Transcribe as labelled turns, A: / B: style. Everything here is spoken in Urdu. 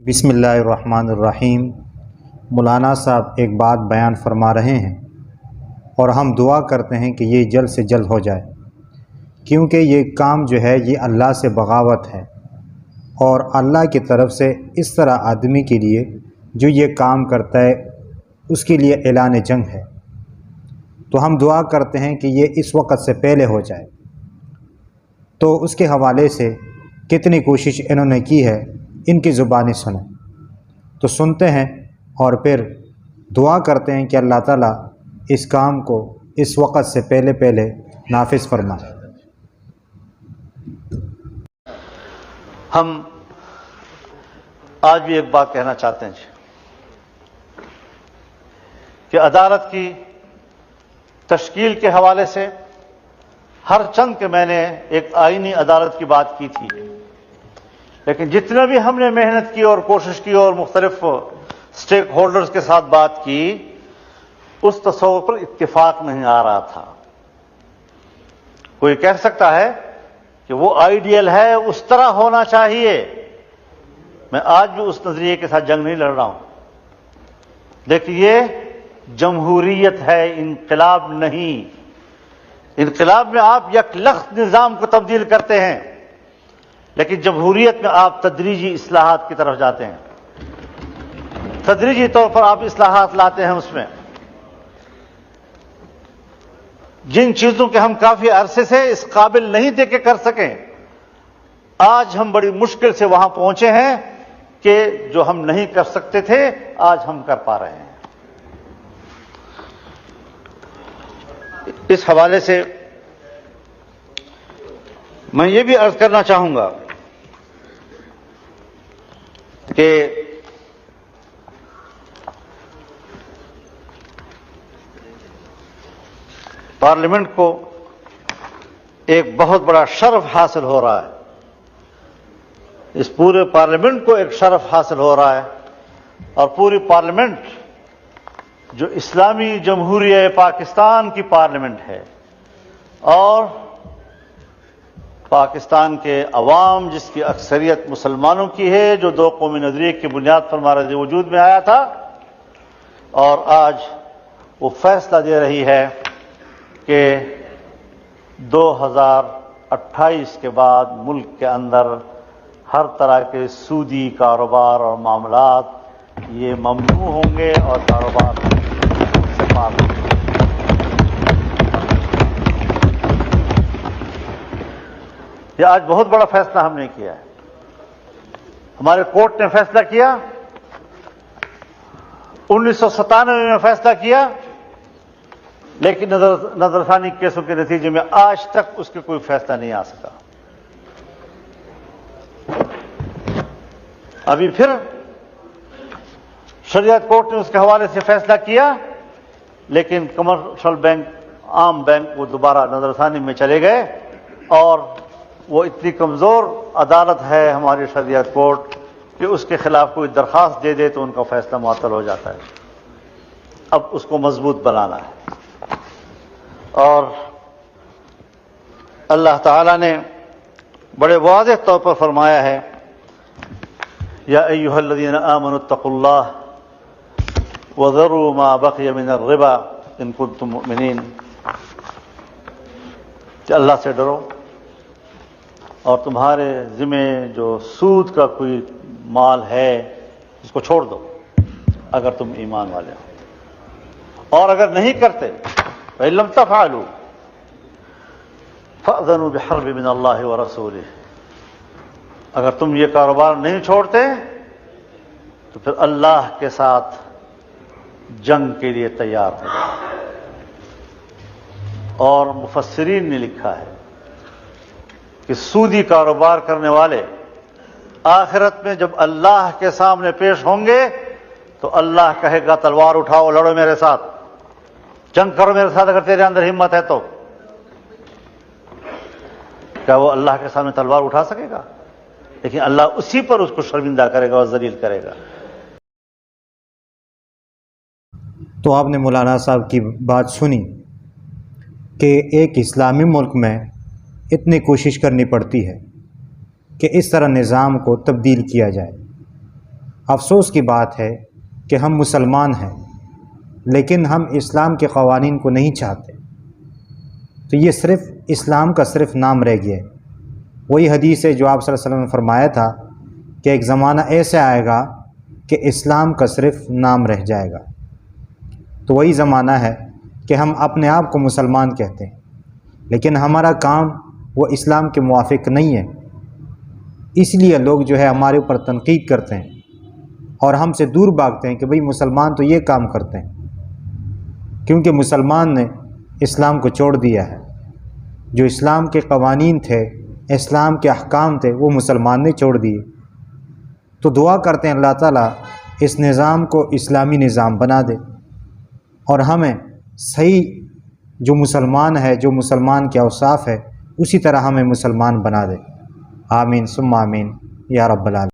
A: بسم اللہ الرحمن الرحیم۔ مولانا صاحب ایک بات بیان فرما رہے ہیں اور ہم دعا کرتے ہیں کہ یہ جلد سے جلد ہو جائے، کیونکہ یہ کام جو ہے یہ اللہ سے بغاوت ہے، اور اللہ کی طرف سے اس طرح آدمی کے لیے جو یہ کام کرتا ہے اس کے لیے اعلان جنگ ہے۔ تو ہم دعا کرتے ہیں کہ یہ اس وقت سے پہلے ہو جائے۔ تو اس کے حوالے سے کتنی کوشش انہوں نے کی ہے، ان کی زبانی سنیں تو سنتے ہیں اور پھر دعا کرتے ہیں کہ اللہ تعالیٰ اس کام کو اس وقت سے پہلے نافذ فرمائے۔
B: ہم آج بھی ایک بات کہنا چاہتے ہیں کہ عدالت کی تشکیل کے حوالے سے ہر چند کے میں نے ایک آئینی عدالت کی بات کی تھی، لیکن جتنا بھی ہم نے محنت کی اور کوشش کی اور مختلف سٹیک ہولڈرز کے ساتھ بات کی، اس تصور پر اتفاق نہیں آ رہا تھا۔ کوئی کہہ سکتا ہے کہ وہ آئیڈیل ہے، اس طرح ہونا چاہیے۔ میں آج بھی اس نظریے کے ساتھ جنگ نہیں لڑ رہا ہوں۔ دیکھیے، جمہوریت ہے، انقلاب نہیں۔ انقلاب میں آپ یک لخت نظام کو تبدیل کرتے ہیں، لیکن جمہوریت میں آپ تدریجی اصلاحات کی طرف جاتے ہیں، تدریجی طور پر آپ اصلاحات لاتے ہیں۔ اس میں جن چیزوں کے ہم کافی عرصے سے اس قابل نہیں تھے کہ کر سکیں، آج ہم بڑی مشکل سے وہاں پہنچے ہیں کہ جو ہم نہیں کر سکتے تھے آج ہم کر پا رہے ہیں۔ اس حوالے سے میں یہ بھی عرض کرنا چاہوں گا کہ پارلیمنٹ کو ایک بہت بڑا شرف حاصل ہو رہا ہے، اس پورے پارلیمنٹ کو ایک شرف حاصل ہو رہا ہے، اور پوری پارلیمنٹ جو اسلامی جمہوریہ پاکستان کی پارلیمنٹ ہے، اور پاکستان کے عوام جس کی اکثریت مسلمانوں کی ہے، جو دو قومی نظریے کی بنیاد پر ہمارے وجود میں آیا تھا، اور آج وہ فیصلہ دے رہی ہے کہ 2028 کے بعد ملک کے اندر ہر طرح کے سودی کاروبار اور معاملات یہ ممنوع ہوں گے اور کاروبار سے پاک ہوں گے۔ یہ آج بہت بڑا فیصلہ ہم نے کیا ہے۔ ہمارے کورٹ نے فیصلہ کیا، 1997 میں فیصلہ کیا، لیکن نظر ثانی کیسوں کے نتیجے میں آج تک اس کے کوئی فیصلہ نہیں آ سکا۔ ابھی پھر شریعت کورٹ نے اس کے حوالے سے فیصلہ کیا، لیکن کمرشل بینک، عام بینک، وہ دوبارہ نظر ثانی میں چلے گئے، اور وہ اتنی کمزور عدالت ہے ہماری شریعت کورٹ کہ اس کے خلاف کوئی درخواست دے دے تو ان کا فیصلہ معطل ہو جاتا ہے۔ اب اس کو مضبوط بنانا ہے، اور اللہ تعالیٰ نے بڑے واضح طور پر فرمایا ہے، یا ایھا الذین آمنوا اتقوا اللہ وذروا ما بقی من الربا ان کنتم مؤمنین، کہ اللہ سے ڈرو اور تمہارے ذمہ جو سود کا کوئی مال ہے اس کو چھوڑ دو اگر تم ایمان والے ہو، اور اگر نہیں کرتے فإن لم تفعلوا فأذنوا بحرب من اللہ ورسولہ، اگر تم یہ کاروبار نہیں چھوڑتے تو پھر اللہ کے ساتھ جنگ کے لیے تیار ہو جاؤ۔ اور مفسرین نے لکھا ہے کہ سودی کاروبار کرنے والے آخرت میں جب اللہ کے سامنے پیش ہوں گے تو اللہ کہے گا تلوار اٹھاؤ، لڑو میرے ساتھ، جنگ کرو میرے ساتھ، اگر تیرے اندر ہمت ہے تو۔ کیا وہ اللہ کے سامنے تلوار اٹھا سکے گا؟ لیکن اللہ اسی پر اس کو شرمندہ کرے گا اور ذلیل کرے گا۔
A: تو آپ نے مولانا صاحب کی بات سنی کہ ایک اسلامی ملک میں اتنی کوشش کرنی پڑتی ہے کہ اس طرح نظام کو تبدیل کیا جائے، افسوس کی بات ہے کہ ہم مسلمان ہیں لیکن ہم اسلام کے قوانین کو نہیں چاہتے، تو یہ صرف اسلام کا صرف نام رہ گیا ہے۔ وہی حدیث ہے جو آپ صلی اللہ علیہ وسلم نے فرمایا تھا کہ ایک زمانہ ایسے آئے گا کہ اسلام کا صرف نام رہ جائے گا، تو وہی زمانہ ہے کہ ہم اپنے آپ کو مسلمان کہتے ہیں لیکن ہمارا کام وہ اسلام کے موافق نہیں ہے، اس لیے لوگ جو ہے ہمارے اوپر تنقید کرتے ہیں اور ہم سے دور بھاگتے ہیں کہ بھئی مسلمان تو یہ کام کرتے ہیں، کیونکہ مسلمان نے اسلام کو چھوڑ دیا ہے۔ جو اسلام کے قوانین تھے، اسلام کے احکام تھے، وہ مسلمان نے چھوڑ دیے۔ تو دعا کرتے ہیں اللہ تعالیٰ اس نظام کو اسلامی نظام بنا دے اور ہمیں صحیح جو مسلمان ہے، جو مسلمان کے اوصاف ہے، اسی طرح ہمیں مسلمان بنا دے۔ آمین ثم آمین یا رب العالمین۔